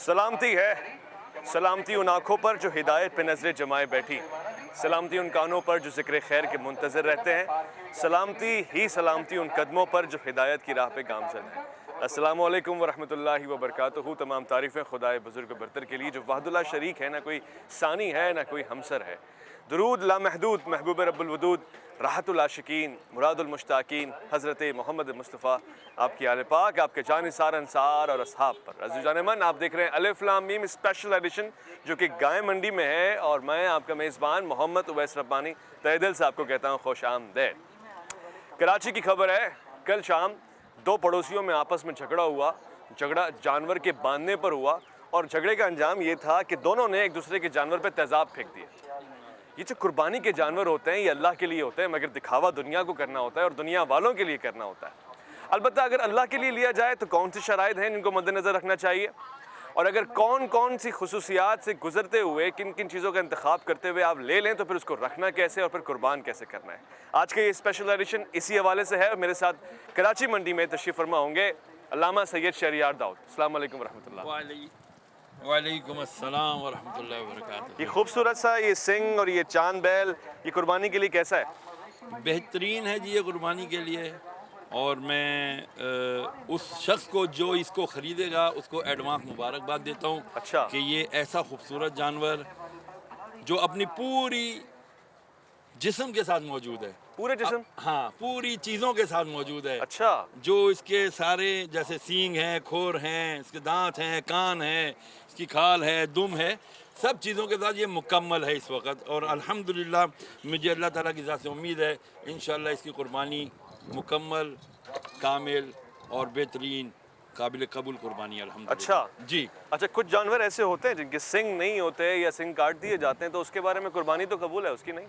سلامتی ہے، سلامتی ان آنکھوں پر جو ہدایت پہ نظریں جمائے بیٹھی، سلامتی ان کانوں پر جو ذکر خیر کے منتظر رہتے ہیں، سلامتی ہی سلامتی ان قدموں پر جو ہدایت کی راہ پہ گامزن ہیں۔ السلام علیکم ورحمۃ اللہ وبرکاتہ۔ تمام تعریفیں خدائے بزرگ برتر کے لیے جو وحد اللہ شریک ہے، نہ کوئی ثانی ہے نہ کوئی ہمسر ہے۔ درود لامحدود محبوب رب الودود، راحت العاشقین، مراد المشتاقین، حضرت محمد مصطفیٰ، آپ کی آل پاک، آپ کے جانثار انصار اور اصحاب پر۔ عزیز جان من، آپ دیکھ رہے ہیں الف لام میم اسپیشل ایڈیشن جو کہ گائے منڈی میں ہے، اور میں آپ کا میزبان محمد اویس ربانی تہہ دل سے آپ کو کہتا ہوں خوش آمدید۔ کراچی کی خبر ہے، کل شام دو پڑوسیوں میں آپس میں جھگڑا ہوا، جھگڑا جانور کے باندھنے پر ہوا، اور جھگڑے کا انجام یہ تھا کہ دونوں نے ایک دوسرے کے جانور پہ تیزاب پھینک دیے۔ یہ جو قربانی کے جانور ہوتے ہیں یہ اللہ کے لیے ہوتے ہیں، مگر دکھاوا دنیا کو کرنا ہوتا ہے اور دنیا والوں کے لیے کرنا ہوتا ہے۔ البتہ اگر اللہ کے لیے لیا جائے تو کون سی شرائط ہیں جن کو مد نظر رکھنا چاہیے، اور اگر کون سی خصوصیات سے گزرتے ہوئے کن چیزوں کا انتخاب کرتے ہوئے آپ لے لیں تو پھر اس کو رکھنا کیسے اور پھر قربان کیسے کرنا ہے۔ آج کا یہ اسپیشل ایڈیشن اسی حوالے سے ہے، اور میرے ساتھ کراچی منڈی میں تشریف فرما ہوں گے علامہ سید شہریار داؤد۔ السلام علیکم ورحمۃ اللہ۔ وعلیکم السلام ورحمۃ اللہ وبرکاتہ۔ یہ خوبصورت سا یہ سنگ اور یہ چاند بیل یہ قربانی کے لیے کیسا ہے؟ بہترین ہے جی یہ قربانی کے لیے، اور میں اس شخص کو جو اس کو خریدے گا اس کو ایڈوانس مبارکباد دیتا ہوں اچھا۔ کہ یہ ایسا خوبصورت جانور جو اپنی پوری جسم کے ساتھ موجود ہے، پورے جسم؟ ہاں، پوری چیزوں کے ساتھ موجود ہے۔ اچھا۔ جو اس کے سارے جیسے سینگ ہیں، کھور ہیں، اس کے دانت ہیں، کان ہیں، اس کی کھال ہے، دم ہے، سب چیزوں کے ساتھ یہ مکمل ہے اس وقت، اور الحمدللہ مجھے اللہ تعالیٰ کی ذات سے امید ہے انشاءاللہ اس کی قربانی مکمل، کامل اور بہترین قابل قبول قربانی ہے الحمدللہ۔ اچھا جی۔ اچھا، کچھ جانور ایسے ہوتے ہیں جن کے سنگ نہیں ہوتے یا سنگ کاٹ دیے جاتے ہیں، تو اس کے بارے میں قربانی تو قبول ہے، اس کی نہیں؟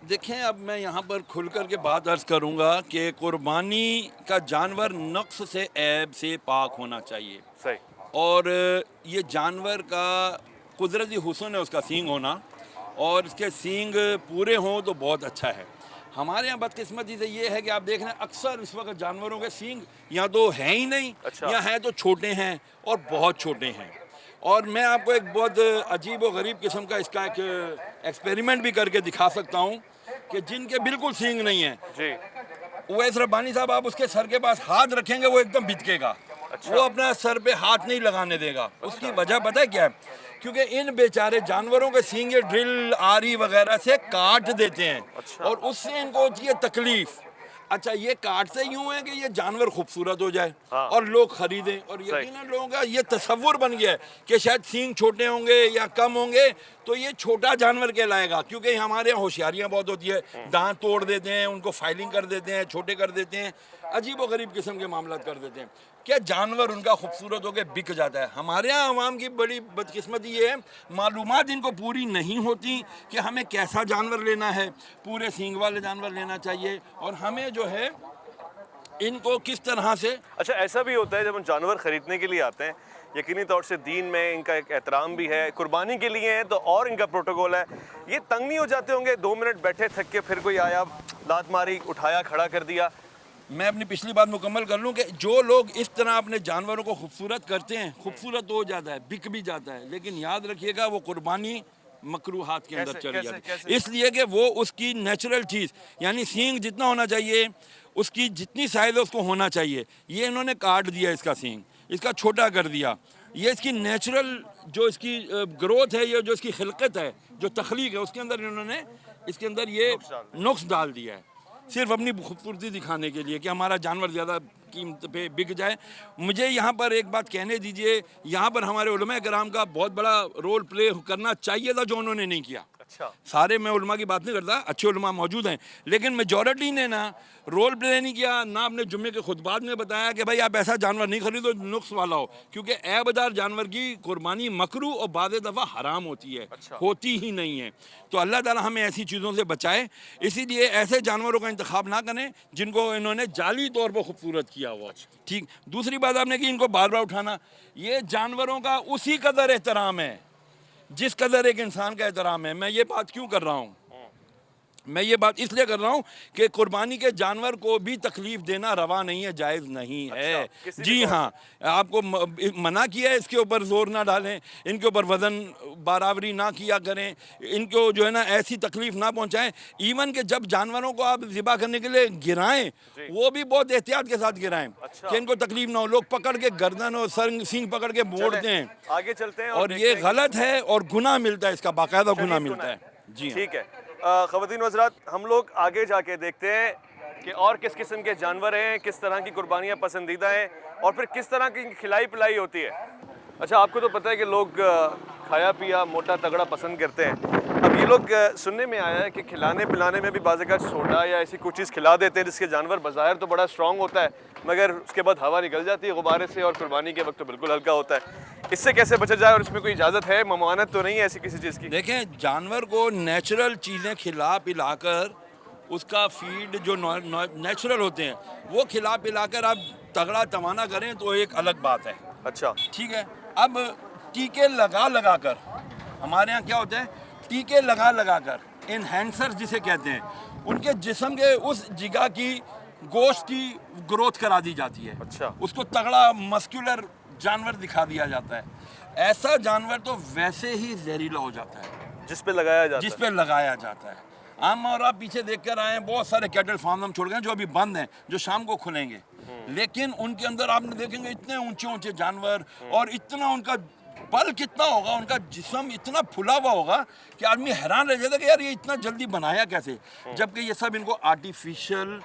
دیکھیں، اب میں یہاں پر کھل کر کے بات عرض کروں گا کہ قربانی کا جانور نقص سے، عیب سے پاک ہونا چاہیے، صحیح۔ اور یہ جانور کا قدرتی حسن ہے اس کا سینگ ہونا، اور اس کے سینگ پورے ہوں تو بہت اچھا ہے۔ ہمارے یہاں بدقسمتی سے یہ ہے کہ آپ دیکھ رہے ہیں اکثر اس وقت جانوروں کے سینگ یا تو ہیں ہی نہیں، اچھا۔ یا ہیں تو چھوٹے ہیں اور بہت چھوٹے ہیں۔ اور میں آپ کو ایک بہت عجیب و غریب قسم کا اس کا ایک ایکسپیریمنٹ بھی کر کے دکھا سکتا ہوں کہ جن کے بالکل سینگ نہیں ہیں، جی۔ اویس ربانی صاحب، آپ اس کے سر کے پاس ہاتھ رکھیں گے وہ ایک دم بھٹکے گا، وہ اپنا سر پہ ہاتھ نہیں لگانے دے گا۔ اس کی وجہ پتہ ہے کیا ہے؟ کیونکہ ان بیچارے جانوروں کے سینگ ڈرل، آری وغیرہ سے کاٹ دیتے ہیں، اور اس سے ان کو ہوتی ہے تکلیف۔ اچھا، یہ کاٹتے یوں ہیں کہ یہ جانور خوبصورت ہو جائے اور لوگ خریدیں، اور یقیناً لوگوں کا یہ تصور بن گیا ہے کہ شاید سینگ چھوٹے ہوں گے یا کم ہوں گے تو یہ چھوٹا جانور کہلائے گا، کیونکہ ہمارے یہاں ہوشیاریاں بہت ہوتی ہے، دانت توڑ دیتے ہیں، ان کو فائلنگ کر دیتے ہیں، چھوٹے کر دیتے ہیں، عجیب و غریب قسم کے معاملات کر دیتے ہیں کہ جانور ان کا خوبصورت ہو کے بک جاتا ہے۔ ہمارے یہاں عوام کی بڑی بدقسمتی یہ ہے، معلومات ان کو پوری نہیں ہوتی کہ ہمیں کیسا جانور لینا ہے، پورے سینگ والے جانور لینا چاہیے، اور ہمیں جو ہے ان کو کس طرح سے۔ اچھا، ایسا بھی ہوتا ہے جب ہم جانور خریدنے کے لیے آتے ہیں، یقینی طور سے دین میں ان کا ایک احترام بھی ہے، قربانی کے لیے ہیں تو اور ان کا پروٹوکول ہے، یہ تنگ نہیں ہو جاتے ہوں گے؟ 2 منٹ بیٹھے تھک کے پھر کوئی آیا، لات ماری، اٹھایا، کھڑا کر دیا؟ میں اپنی پچھلی بات مکمل کر لوں کہ جو لوگ اس طرح اپنے جانوروں کو خوبصورت کرتے ہیں، خوبصورت ہو جاتا ہے، بک بھی جاتا ہے، لیکن یاد رکھیے گا وہ قربانی مکروہات کے اندر چلی جاتی ہے، اس لیے کہ وہ اس کی نیچرل چیز، یعنی سینگ جتنا ہونا چاہیے، اس کی جتنی سائز ہے اس کو ہونا چاہیے، یہ انہوں نے کاٹ دیا، اس کا سینگ اس کا چھوٹا کر دیا۔ یہ اس کی نیچرل جو اس کی گروتھ ہے، یہ جو اس کی خلقت ہے، جو تخلیق ہے، اس کے اندر انہوں نے اس کے اندر یہ نقص ڈال دیا ہے، صرف اپنی خوبصورتی دکھانے کے لیے کہ ہمارا جانور زیادہ قیمت پہ بک جائے۔ مجھے یہاں پر ایک بات کہنے دیجئے، یہاں پر ہمارے علماء کرام کا بہت بڑا رول پلے کرنا چاہیے تھا جو انہوں نے نہیں کیا۔ اچھا، سارے میں علماء کی بات نہیں کرتا، اچھے علماء موجود ہیں، لیکن میجورٹی نے نا رول پلے نہیں کیا، نہ اپنے جمعے کے خطبات میں بتایا کہ بھائی آپ ایسا جانور نہیں خریدو نقص والا ہو، کیونکہ عیب دار جانور کی قربانی مکروہ اور بعض دفعہ حرام ہوتی ہے، ہوتی ہی نہیں ہے۔ تو اللہ تعالیٰ ہمیں ایسی چیزوں سے بچائے، اسی لیے ایسے جانوروں کا انتخاب نہ کریں جن کو انہوں نے جعلی طور پر خوبصورت کیا ہوا۔ ٹھیک، دوسری بات آپ نے کہ ان کو بار بار اٹھانا، یہ جانوروں کا اسی قدر احترام ہے جس قدر ایک انسان کا احترام ہے۔ میں یہ بات کیوں کر رہا ہوں؟ میں یہ بات اس لیے کر رہا ہوں کہ قربانی کے جانور کو بھی تکلیف دینا روا نہیں ہے، جائز نہیں ہے۔ جی ہاں، آپ کو منع کیا ہے، اس کے اوپر زور نہ ڈالیں، ان کے اوپر وزن برابری نہ کیا کریں، ان کو جو ہے نا ایسی تکلیف نہ پہنچائیں۔ ایون کہ جب جانوروں کو آپ ذبح کرنے کے لیے گرائیں وہ بھی بہت احتیاط کے ساتھ گرائیں کہ ان کو تکلیف نہ ہو۔ لوگ پکڑ کے گردن اور سینگ پکڑ کے موڑتے ہیں، آگے چلتے ہیں اور یہ غلط ہے اور گناہ ملتا ہے، اس کا باقاعدہ گناہ ملتا ہے۔ جی ہاں، ٹھیک ہے خواتین و حضرات، ہم لوگ آگے جا کے دیکھتے ہیں کہ اور کس قسم کے جانور ہیں، کس طرح کی قربانیاں پسندیدہ ہیں، اور پھر کس طرح کی کھلائی پلائی ہوتی ہے۔ اچھا، آپ کو تو پتہ ہے کہ لوگ کھایا پیا موٹا تگڑا پسند کرتے ہیں۔ اب یہ لوگ سننے میں آیا ہے کہ کھلانے پلانے میں بھی بعض اوقات سوڈا یا ایسی کوئی چیز کھلا دیتے ہیں جس کے جانور بظاہر تو بڑا اسٹرانگ ہوتا ہے مگر اس کے بعد ہوا نکل جاتی ہے غبارے سے، اور قربانی کے وقت تو بالکل ہلکا ہوتا ہے۔ اس سے کیسے بچا جائے، اور اس میں کوئی اجازت ہے، ممانعت تو نہیں ہے ایسی کسی چیز کی؟ دیکھیں، جانور کو نیچرل چیزیں کھلا پلا کر، اس کا فیڈ جو نیچرل ہوتے ہیں وہ کھلا پلا کر آپ تگڑا توانا کریں تو ایک الگ بات ہے۔ اچھا، ٹھیک ہے، اب ٹیکے لگا کر، ہمارے ہاں کیا ہوتا ہے، ٹیکے لگا کر انہینسر جسے کہتے ہیں، ان کے جسم کے اس جگہ کی گوشت کی گروتھ کرا دی جاتی ہے۔ اچھا، اس کو تگڑا مسکولر جانور دکھا دیا جاتا ہے۔ ایسا جانور تو ویسے ہی زہریلا ہو جاتا ہے جس پہ لگایا جاتا جس پہ لگایا جاتا ہے۔ عام، اور آپ پیچھے دیکھ کر آئے ہیں بہت سارے کیٹل فارم ہم چھوڑ گئے جو ابھی بند ہیں، جو شام کو کھلیں گے، لیکن ان کے اندر آپ نے دیکھیں گے اتنے اونچے جانور، اور اتنا ان کا بل کتنا ہوگا، ان کا جسم اتنا پھلا ہوا ہوگا کہ آدمی حیران رہ جاتا ہے کہ یار یہ اتنا جلدی بنایا کیسے، جبکہ یہ سب ان کو آرٹیفیشل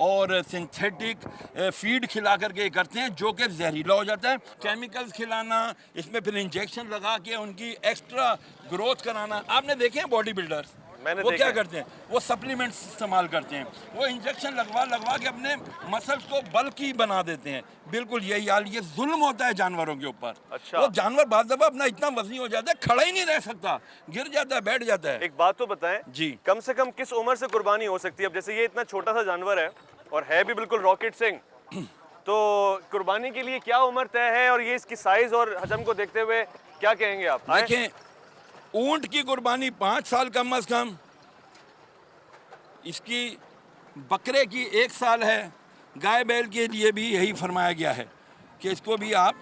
اور سنتھیٹک فیڈ کھلا کر کے کرتے ہیں جو کہ زہریلا ہو جاتا ہے۔ کیمیکلز کھلانا، اس میں پھر انجیکشن لگا کے ان کی ایکسٹرا گروتھ کرانا۔ آپ نے دیکھے ہیں باڈی بلڈرز وہ کیا کرتے ہیں، وہ سپلیمنٹس استعمال کرتے ہیں، وہ انجیکشن لگوا کے اپنے مسلز کو بلکی بنا دیتے ہیں۔ بالکل یہی حال، یہ ظلم ہوتا ہے جانوروں کے اوپر۔ اچھا، وہ جانور بعض دفعہ اپنا اتنا وزنی ہو جاتا ہے کھڑا ہی نہیں رہ سکتا، گر جاتا ہے، بیٹھ جاتا ہے۔ ایک بات تو بتائیں، جی، کم سے کم کس عمر سے قربانی ہو سکتی ہے؟ اب جیسے یہ اتنا چھوٹا سا جانور ہے اور ہے بھی بالکل راکٹ سنگ، تو قربانی کے لیے کیا عمر طے ہے، اور یہ اس کی سائز اور حجم کو دیکھتے ہوئے کیا کہیں گے آپ؟ دیکھیں، اونٹ کی قربانی 5 سال کم از کم، اس کی بکرے کی 1 سال ہے، گائے بیل کے لیے بھی یہی فرمایا گیا ہے کہ اس کو بھی آپ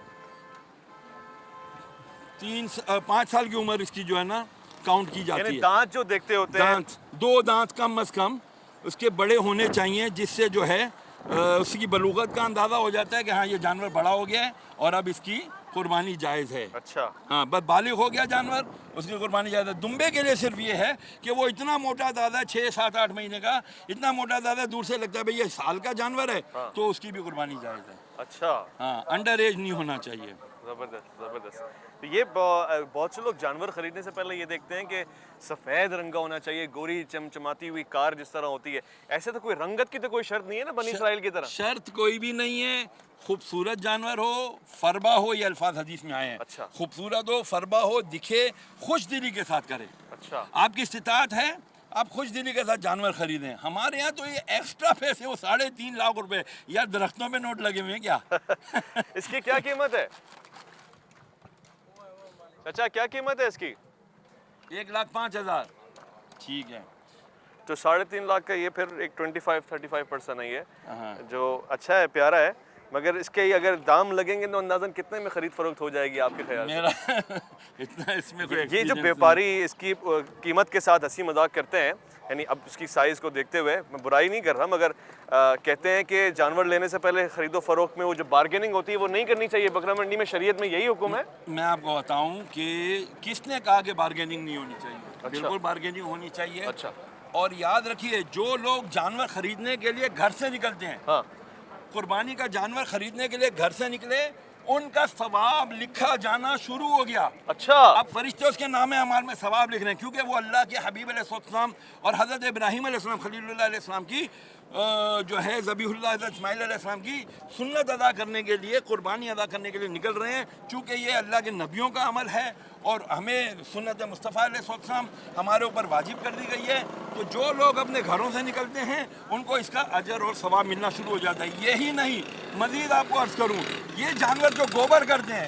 5 سال کی عمر اس کی جو ہے نا کاؤنٹ کی جاتی یعنی ہے۔ دانت جو دیکھتے ہوتے ہیں، 2 دانت کم از کم اس کے بڑے ہونے چاہیے، جس سے جو ہے اس کی بلوغت کا اندازہ ہو جاتا ہے کہ ہاں یہ جانور بڑا ہو گیا ہے اور اب اس کی قربانی جائز ہے۔ اچھا، ہاں، بس بالغ ہو گیا جانور، اس کی قربانی جائز ہے۔ دمبے کے لیے صرف یہ ہے کہ وہ اتنا موٹا دادا 6 7 8 مہینے کا، اتنا موٹا دادا دور سے لگتا ہے بھئی یہ سال کا جانور ہے، تو اس کی بھی قربانی جائز ہے۔ اچھا، ہاں، انڈر ایج نہیں ہونا چاہیے۔ زبردست زبردست۔ تو یہ بہت سے لوگ جانور خریدنے سے پہلے یہ دیکھتے ہیں کہ سفید رنگ کا ہونا چاہیے، گوری چمچماتی ہوئی کار جس طرح ہوتی ہے، ایسے تو کوئی رنگت کی تو کوئی شرط نہیں ہے نا بنی اسرائیل کی طرح؟ شرط کوئی بھی نہیں ہے، خوبصورت جانور ہو، فربا ہو، یہ الفاظ حدیث میں آئے ہیں۔ اچھا، خوبصورت ہو، فربا ہو، دکھے، خوش دلی کے ساتھ کرے۔ اچھا، آپ کی استطاعت ہے، آپ خوش دلی کے ساتھ جانور خریدیں۔ ہمارے ہاں تو یہ ایکسٹرا پیسے، وہ 3.5 لاکھ روپے، یار درختوں پہ نوٹ لگے ہوئے ہیں کیا؟ اس کی کیا قیمت ہے؟ اچھا، کیا قیمت ہے اس کی؟ 1,05,000۔ ٹھیک ہے، تو 3.5 لاکھ کا یہ پھر ایک 25-35% ہے، یہ ہاں، جو اچھا ہے، پیارا ہے، مگر اس کے اگر دام لگیں گے تو اندازاً کتنے میں خرید فروخت ہو جائے گی آپ کے خیال سے؟ میرا اتنا اس میں کوئی یہ جو ایکسپیرینس بیپاری اس کی قیمت کے ساتھ ہنسی مذاق کرتے ہیں، یعنی اب اس کی سائز کو دیکھتے ہوئے میں برائی نہیں کر رہا، مگر کہتے ہیں کہ جانور لینے سے پہلے خرید و فروخت میں وہ جو بارگیننگ ہوتی ہے وہ نہیں کرنی چاہیے، بکرا منڈی میں شریعت میں یہی حکم ہے؟ میں آپ کو بتاؤں کہ کس نے کہا کہ بارگیننگ نہیں ہونی چاہیے؟ بالکل بارگیننگ ہونی چاہیے۔ اچھا، اور یاد رکھیے، جو لوگ جانور خریدنے کے لیے گھر سے نکلتے ہیں، ہاں، قربانی کا جانور خریدنے کے لیے گھر سے نکلے، ان کا ثواب لکھا جانا شروع ہو گیا۔ اچھا، اب فرشتے اس کے نام اعمال میں ثواب لکھ رہے ہیں، کیونکہ وہ اللہ کے حبیب علیہ السلام اور حضرت ابراہیم علیہ السلام، خلیل اللہ علیہ السلام کی جو ہے ذبیح اللہ حضرت اسماعیل علیہ السلام کی سنت ادا کرنے کے لیے، قربانی ادا کرنے کے لیے نکل رہے ہیں، چونکہ یہ اللہ کے نبیوں کا عمل ہے اور ہمیں سنت مصطفیٰ علیہ السلام ہمارے اوپر واجب کر دی گئی ہے۔ تو جو لوگ اپنے گھروں سے نکلتے ہیں ان کو اس کا اجر اور ثواب ملنا شروع ہو جاتا ہے۔ یہی نہیں، مزید آپ کو عرض کروں، یہ جانور جو گوبر کرتے ہیں،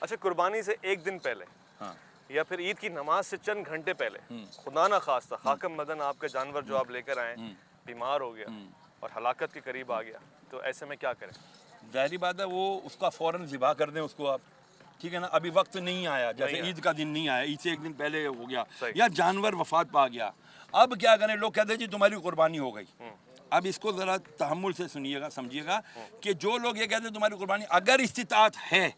اچھا قربانی سے ایک دن پہلے ہاں یا پھر عید کی نماز سے چند گھنٹے پہلے خدا نہ خواستہ حاکم مدن آپ کا جانور جو آپ لے کر آئے بیمار ہو گیا اور ہلاکت کے قریب آ گیا، تو ایسے میں کیا کریں؟ ظاہری بات ہے وہ اس کا فوراً ذبح کر دیں اس کو آپ، ٹھیک ہے نا. ابھی وقت نہیں آیا، جیسے عید کا دن نہیں آیا، عید سے ایک دن پہلے ہو گیا یا جانور وفات پا گیا، اب کیا کریں؟ لوگ کہتے ہیں جی تمہاری قربانی ہو گئی. اب اس کو ذرا تحمل سے سنیے گا، سمجھیے گا کہ جو لوگ یہ کہتے ہیں تمہاری قربانی، اگر استطاعت ہے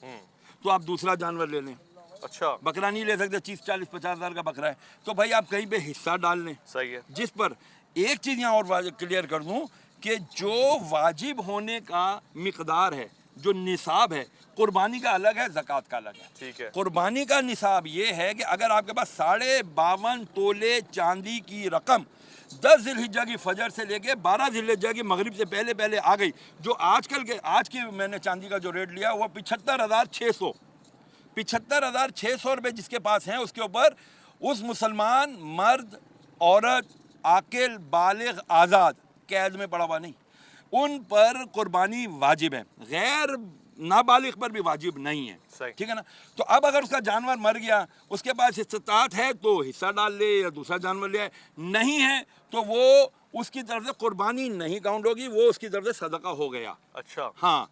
تو آپ دوسرا جانور لے لیں. اچھا بکرا نہیں لے سکتے، 30-40-50 ہزار کا بکرا ہے تو بھائی آپ کہیں پہ حصہ ڈال لیں. صحیح ہے. جس پر ایک چیز یہاں اور کلیئر کر دوں کہ جو واجب ہونے کا مقدار ہے، جو نصاب ہے، قربانی کا الگ ہے، زکوٰۃ کا الگ ہے. ٹھیک ہے. قربانی کا نصاب یہ ہے کہ اگر آپ کے پاس 52.5 تولے چاندی کی رقم 10 ذی الحجہ کی فجر سے لے کے 12 ذی الحجہ کی مغرب سے پہلے آ گئی، جو آج کی میں نے چاندی کا جو ریٹ لیا وہ 75,600 75,600 روپے جس کے پاس ہیں، اس کے اوپر اس مسلمان مرد، عورت، عاقل، بالغ، آزاد، قید میں پڑا ہوا نہیں، ان پر قربانی واجب ہے، غیر نابالغ پر بھی واجب نہیں ہے. ٹھیک ہے نا. تو اب اگر اس کا جانور مر گیا، اس کے پاس استطاعت ہے تو حصہ ڈال لے یا دوسرا جانور لے آئے، نہیں ہے تو وہ اس کی طرف سے قربانی نہیں کاؤنٹ ہوگی، وہ اس کی طرف سے صدقہ ہو گیا. اچھا ہاں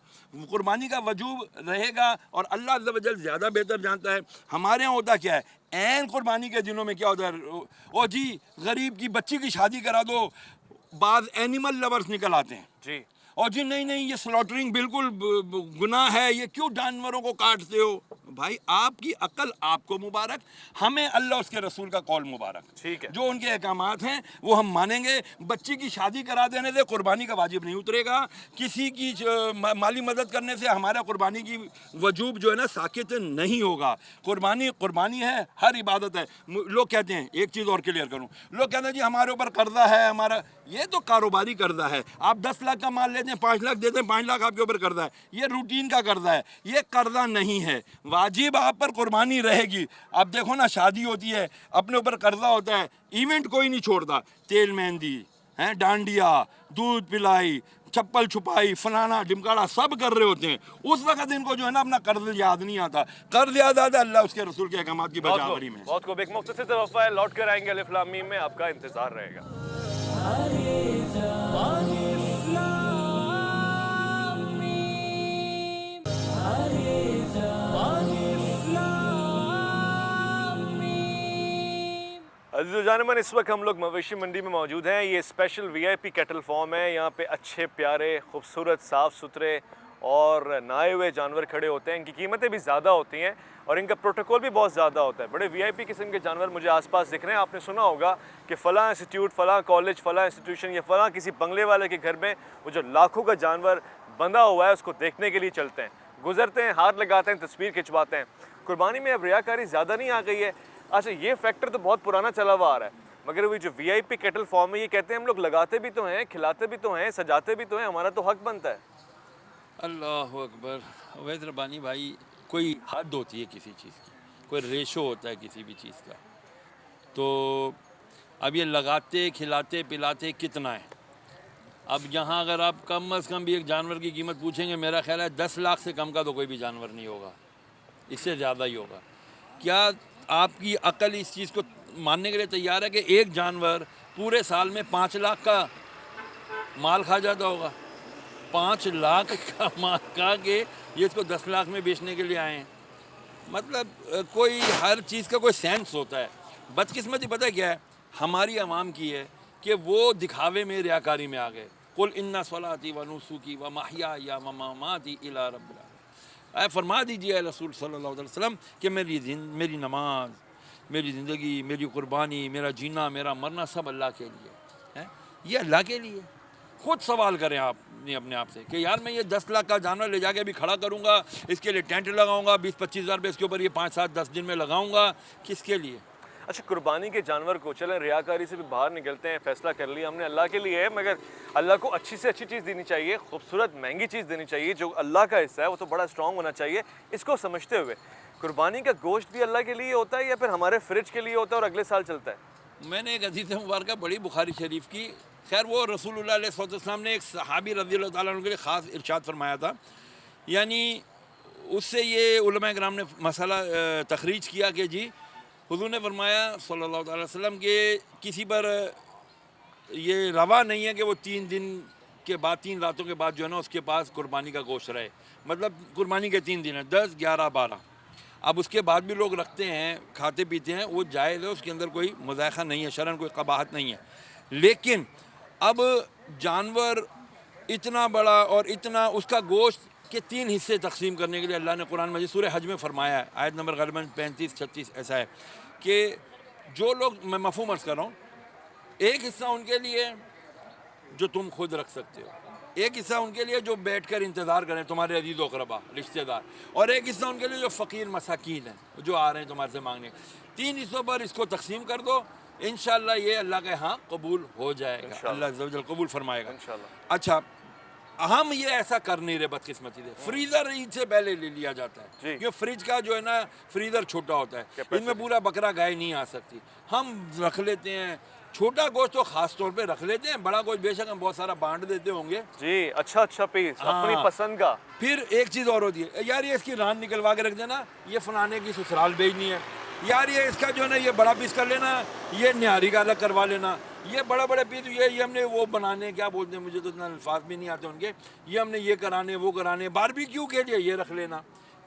قربانی کا وجوب رہے گا، اور اللہ عز و جل زیادہ بہتر جانتا ہے. ہمارے یہاں ہوتا کیا ہے، عین قربانی کے دنوں میں کیا ہوتا ہے، او جی غریب کی بچی کی شادی کرا دو، بعض اینیمل لورز نکل آتے ہیں جی. اور جی نہیں یہ سلوٹرنگ بالکل گناہ ہے، یہ کیوں جانوروں کو کاٹتے ہو؟ بھائی آپ کی عقل آپ کو مبارک، ہمیں اللہ اس کے رسول کا قول مبارک. ٹھیک ہے. جو ان کے احکامات ہیں وہ ہم مانیں گے. بچی کی شادی کرا دینے سے قربانی کا واجب نہیں اترے گا، کسی کی مالی مدد کرنے سے ہمارا قربانی کی وجوب جو ہے نا ساکت نہیں ہوگا. قربانی ہے، ہر عبادت ہے. لوگ کہتے ہیں، ایک چیز اور کلیئر کروں، لوگ کہتے ہیں جی ہمارے اوپر قرضہ ہے، ہمارا یہ تو کاروباری قرضہ ہے. آپ 10 لاکھ کا مال لیتے ہیں، 5 لاکھ دیتے ہیں، 5 لاکھ آپ کے اوپر قرضہ ہے، یہ روٹین کا قرضہ ہے، یہ قرضہ نہیں ہے. واجب آپ پر قربانی رہے گی. اب دیکھو نا شادی ہوتی ہے، اپنے اوپر قرضہ ہوتا ہے، ایونٹ کوئی نہیں چھوڑتا، تیل مہندی ہیں، ڈانڈیا، دودھ پلائی، چپل چھپائی، فلانا ڈمکاڑا سب کر رہے ہوتے ہیں. اس وقت ان کو جو ہے نا اپنا قرض یاد نہیں آتا. قرض یاد آتا ہے اللہ اس کے رسول کے احکامات کی بجاوری میں. بہت خوب. ایک مختصر سے وقفہ ہے، لوٹ کر آئیں گے. الف لام میم میں آپ کا انتظار رہے گا. عزیز و جانمن، اس وقت ہم لوگ مویشی منڈی میں موجود ہیں. یہ اسپیشل VIP کیٹل فارم ہے. یہاں پہ اچھے پیارے خوبصورت صاف ستھرے اور نائے ہوئے جانور کھڑے ہوتے ہیں. ان کی قیمتیں بھی زیادہ ہوتی ہیں اور ان کا پروٹوکول بھی بہت زیادہ ہوتا ہے. بڑے VIP قسم کے جانور مجھے آس پاس دکھ رہے ہیں. آپ نے سنا ہوگا کہ فلاں انسٹیٹیوٹ، فلاں کالج، فلاں انسٹیٹیوشن یا فلاں کسی بنگلے والے کے گھر میں وہ جو لاکھوں کا جانور بندھا ہوا ہے اس کو دیکھنے کے لیے چلتے ہیں، گزرتے ہیں، ہاتھ لگاتے ہیں، تصویر کھنچواتے ہیں. قربانی میں اب ریاکاری زیادہ نہیں آ گئی ہے. اچھا یہ فیکٹر تو بہت پرانا چلا ہوا آ رہا ہے، مگر وہ جو VIP کیٹل فارم ہے یہ کہتے ہیں ہم لوگ لگاتے بھی تو ہیں، کھلاتے بھی تو ہیں، سجاتے بھی تو ہیں، ہمارا تو حق بنتا ہے. اللہ اکبر. عوید ربانی بھائی، کوئی حد ہوتی ہے کسی چیز کی، کوئی ریشو ہوتا ہے کسی بھی چیز کا. تو اب یہ لگاتے کھلاتے پلاتے کتنا ہے؟ اب یہاں اگر آپ کم از کم بھی ایک جانور کی قیمت پوچھیں گے، میرا خیال ہے 10 لاکھ سے کم کا تو کوئی بھی جانور نہیں ہوگا، اس سے زیادہ ہی ہوگا. کیا آپ کی عقل اس چیز کو ماننے کے لیے تیار ہے کہ ایک جانور پورے سال میں 5 لاکھ کا مال کھا جاتا ہوگا؟ 5 لاکھ کا مال کھا کے یہ اس کو 10 لاکھ میں بیچنے کے لیے آئے ہیں. مطلب کوئی ہر چیز کا کوئی سینس ہوتا ہے. بدقسمتی پتہ کیا ہے ہماری عوام کی ہے کہ وہ دکھاوے میں ریاکاری میں آ گئے. قل ان صلاتی و نسکی و محیای و مماتی الی رب العالمین. اے فرما دیجیے اے رسول صلی اللہ علیہ وسلم کہ میری نماز، میری زندگی، میری قربانی، میرا جینا، میرا مرنا سب اللہ کے لیے ہے. یہ اللہ کے لیے. خود سوال کریں آپ اپنے آپ سے کہ یار میں یہ 10 لاکھ کا جانور لے جا کے ابھی کھڑا کروں گا، اس کے لیے ٹینٹ لگاؤں گا، 20-25 ہزار روپے اس کے اوپر یہ 5-7-10 دن میں لگاؤں گا، کس کے لیے؟ اچھا قربانی کے جانور کو چلیں ریاکاری سے بھی باہر نکلتے ہیں. فیصلہ کر لیا ہم نے اللہ کے لیے ہے، مگر اللہ کو اچھی سے اچھی چیز دینی چاہیے، خوبصورت مہنگی چیز دینی چاہیے. جو اللہ کا حصہ ہے وہ تو بڑا اسٹرانگ ہونا چاہیے. اس کو سمجھتے ہوئے قربانی کا گوشت بھی اللہ کے لیے ہوتا ہے یا پھر ہمارے فریج کے لیے ہوتا ہے اور اگلے سال چلتا ہے؟ میں نے ایک حدیث مبارکہ بڑی بخاری شریف کی، خیر وہ رسول اللہ علیہ السلام نے ایک صحابی رضی اللہ تعالیٰ عنہ کے لیے خاص ارشاد فرمایا تھا. یعنی اس سے یہ علماء کرام نے مسئلہ تخریج کیا کہ جی حضور نے فرمایا صلی اللہ تعالی وسلم کہ کسی پر یہ روا نہیں ہے کہ وہ 3 دن کے بعد 3 راتوں کے بعد جو ہے نا اس کے پاس قربانی کا گوشت رہے. مطلب قربانی کے 3 دن ہیں 10 11 12. اب اس کے بعد بھی لوگ رکھتے ہیں کھاتے پیتے ہیں, وہ جائز ہے, اس کے اندر کوئی مذائقہ نہیں ہے, شرعاً کوئی قباحت نہیں ہے. لیکن اب جانور اتنا بڑا اور اتنا اس کا گوشت کے 3 حصے تقسیم کرنے کے لیے اللہ نے قرآن مجید سورہ حج میں فرمایا ہے, آیت نمبر غالباً 35 36 ایسا ہے کہ جو لوگ, میں مفہوم عرض کر رہا ہوں, ایک حصہ ان کے لیے جو تم خود رکھ سکتے ہو, ایک حصہ ان کے لیے جو بیٹھ کر انتظار کریں تمہارے عزیز و اقربا رشتہ دار, اور ایک حصہ ان کے لیے جو فقیر مساکین ہیں جو آ رہے ہیں تمہارے سے مانگنے. 3 حصوں پر اس کو تقسیم کر دو, انشاءاللہ یہ اللہ کے ہاں قبول ہو جائے گا, اللہ عز و جل قبول فرمائے گا انشاءاللہ. اچھا, ہم یہ ایسا کر نہیں رہے بدقسمتی سے. فریزر عید سے پہلے لے لیا جاتا ہے کیونکہ فریج کا جو ہے نا فریزر چھوٹا ہوتا ہے, ان میں پورا بکرا گائے نہیں آ سکتی. ہم رکھ لیتے ہیں چھوٹا گوشت, تو خاص طور پہ رکھ لیتے ہیں. بڑا گوشت بے شک ہم بہت سارا بانٹ دیتے ہوں گے جی, اچھا پیس اپنی پسند کا. پھر ایک چیز اور ہوتی ہے, یار یہ اس کی ران نکلوا کے رکھ دینا, یہ فلانے کی سسرال بھیجنی ہے, یار یہ اس کا جو ہے نا یہ بڑا پیس کر لینا, یہ نہاری کا الگ کروا لینا, یہ بڑے پیس یہ ہم نے وہ بنانے, کیا بولتے ہیں مجھے تو اتنا الفاظ بھی نہیں آتے ان کے, یہ ہم نے یہ کرانے وہ کرانے, باربیکیو کے لیے یہ رکھ لینا.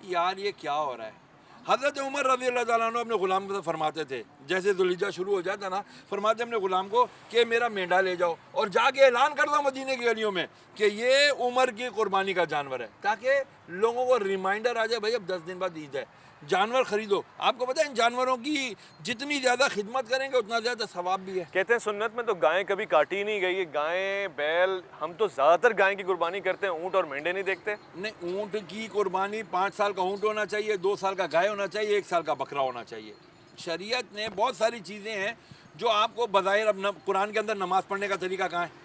یار یہ کیا ہو رہا ہے؟ حضرت عمر رضی اللہ تعالیٰ عنہ اپنے غلام کو فرماتے تھے, جیسے ذوالحجہ شروع ہو جاتا نا, فرماتے اپنے غلام کو کہ میرا مینڈا لے جاؤ اور جا کے اعلان کر دو مدینے کی گلیوں میں کہ یہ عمر کی قربانی کا جانور ہے, تاکہ لوگوں کو ریمائنڈر آ جائے بھائی اب 10 دن بعد عید ہے, جانور خریدو. آپ کو پتہ ہے ان جانوروں کی جتنی زیادہ خدمت کریں گے اتنا زیادہ ثواب بھی ہے. کہتے ہیں سنت میں تو گائیں کبھی کاٹی نہیں گئی, گائیں بیل, ہم تو زیادہ تر گائیں کی قربانی کرتے ہیں, اونٹ اور مینڈے نہیں دیکھتے. نہیں, اونٹ کی قربانی 5 سال کا اونٹ ہونا چاہیے, 2 سال کا گائے ہونا چاہیے, 1 سال کا بکرا ہونا چاہیے. شریعت نے بہت ساری چیزیں ہیں جو آپ کو بظاہر, اب قرآن کے اندر نماز پڑھنے کا طریقہ کہاں ہے؟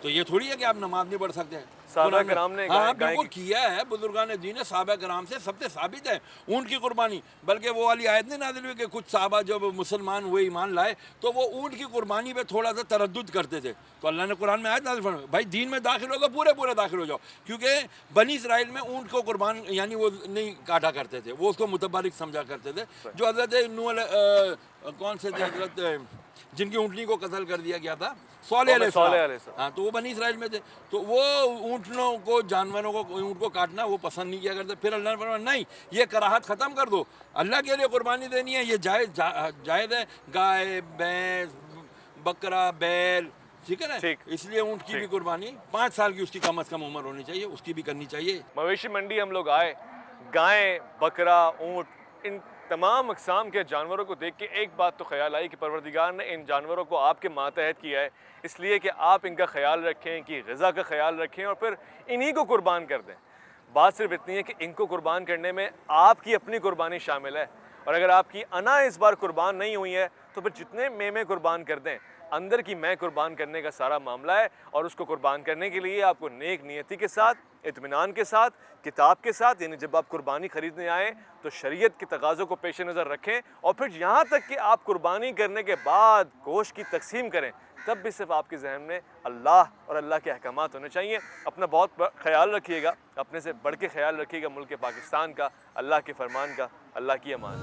تو یہ تھوڑی ہے کہ آپ نماز نہیں پڑھ سکتے. صحابہ کرام نے بالکل کیا ہے, بزرگان دین نے صحابہ کرام سے سب سے ثابت ہے اونٹ کی قربانی. بلکہ وہ والی آیت نہیں نازل ہوئی کہ کچھ صحابہ جب مسلمان ہوئے ایمان لائے تو وہ اونٹ کی قربانی پہ تھوڑا سا تردد کرتے تھے, تو اللہ نے قرآن میں آیت نازل فرمائی بھائی دین میں داخل ہو تو پورے داخل ہو جاؤ, کیونکہ بنی اسرائیل میں اونٹ کو قربان یعنی وہ نہیں کاٹا کرتے تھے, وہ اس کو متبرک سمجھا کرتے تھے. جو حضرت کون سے تھے حضرت جن کی اونٹنی کو قتل کر دیا گیا تھا, صالح علیہ السلام, ہاں, تو وہ بنی اسرائیل میں تھے, تو وہ اونٹنوں کو, جانوروں کو, اونٹ کو کاٹنا وہ پسند نہیں کیا کرتے. پھر اللہ نے فرمایا نہیں, یہ کراہت ختم کر دو, اللہ کے لیے قربانی دینی ہے, یہ جائز ہے, گائے بھینس بکرا بیل, ٹھیک ہے نا. اس لیے اونٹ کی بھی قربانی 5 سال کی اس کی کم از کم عمر ہونی چاہیے, اس کی بھی کرنی چاہیے. مویشی منڈی ہم لوگ آئے, گائیں بکرا اونٹ ان تمام اقسام کے جانوروں کو دیکھ کے ایک بات تو خیال آئی کہ پروردگار نے ان جانوروں کو آپ کے ماتحت کیا ہے اس لیے کہ آپ ان کا خیال رکھیں, ان کی غذا کا خیال رکھیں اور پھر انہی کو قربان کر دیں. بات صرف اتنی ہے کہ ان کو قربان کرنے میں آپ کی اپنی قربانی شامل ہے, اور اگر آپ کی انا اس بار قربان نہیں ہوئی ہے تو پھر جتنے میں قربان کر دیں, اندر کی میں قربان کرنے کا سارا معاملہ ہے. اور اس کو قربان کرنے کے لیے آپ کو نیک نیتی کے ساتھ, اطمینان کے ساتھ, کتاب کے ساتھ, یعنی جب آپ قربانی خریدنے آئیں تو شریعت کے تقاضوں کو پیش نظر رکھیں, اور پھر یہاں تک کہ آپ قربانی کرنے کے بعد گوشت کی تقسیم کریں تب بھی صرف آپ کے ذہن میں اللہ اور اللہ کے احکامات ہونے چاہیے. اپنا بہت خیال رکھیے گا, اپنے سے بڑھ کے خیال رکھیے گا ملک پاکستان کا, اللہ کے فرمان کا. اللہ کی امان.